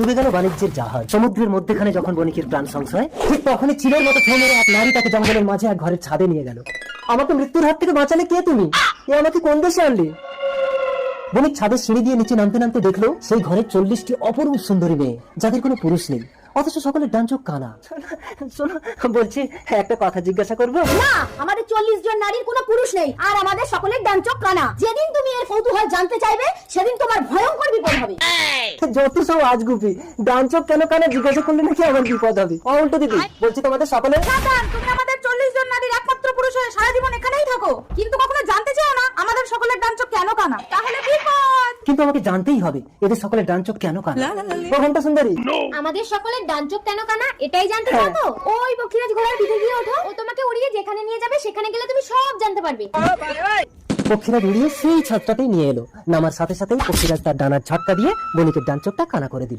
ডুবে গেল বাণিজ্যের জাহাজ। সমুদ্রের মধ্যেখানে যখন বণিকের প্রাণ সংশয়, ঠিক তখনই চিলের মতো ছেলে মেরে এক নারী তাকে জঙ্গলের মাঝে এক ঘরের ছাদে নিয়ে গেল। আমাকে মৃত্যুর হাত থেকে বাঁচালে কে তুমি? এ আমাকে কোন দেশে আনলে? বণিক ছাদের সিঁড়ি দিয়ে নিচে নামতে নামতে দেখলো সেই ঘরে 40টি অপরূপ সুন্দরী মেয়ে, যাদের কোনো পুরুষ নেই, অথচ সকলের ডান চোখ কানা। শোনো, বলছি একটা কথা জিজ্ঞাসা করবো? না, আমাদের 40 জন নারীর কোনো পুরুষ নেই, আর আমাদের সকলের ডান চোখ কানা। যেদিন তুমি এর কৌতূহল জানতে চাইবে, সেদিন তোমার ভয়ঙ্কর বিপদ হবে। যত সব আজগুবি, ডান চোখ কেন কানা জিজ্ঞাসা করলে নাকি আমার বিপদ হবে। উল্টো দিদি, বলছি তোমাদের সকলের সাবধান, তুমি আমাদের 40 জন নারীর একমাত্র পুরুষ হয়ে সারা জীবন এখানেই থাকো, কিন্তু কখনো জানতে চাও না আমাদের সকলের ডান চোখ কেন কানা। তাহলে বিপদ। কিন্তু আমাকে জানতেই হবে এদের সকলের ডান চোখ কেন কানা। ও ঘন্টা সুন্দরী, আমাদের সকলের ডান চোখ কেন কানা এটাই জানতে চাও তো? ওই পক্ষীরাজ ঘোড়ার পিঠে গিয়ে ওঠো, ও তোমাকে উড়িয়ে যেখানে নিয়ে যাবে সেখানে গেলে তুমি সব জানতে পারবে। পক্ষীরা উড়িয়ে সেই ছাদটাতেই নিয়ে এলো। নামার সাথে সাথেই পক্ষীরাজ তার ডানার ঝটকা দিয়ে বণিকের ডান চোখটা কানা করে দিল।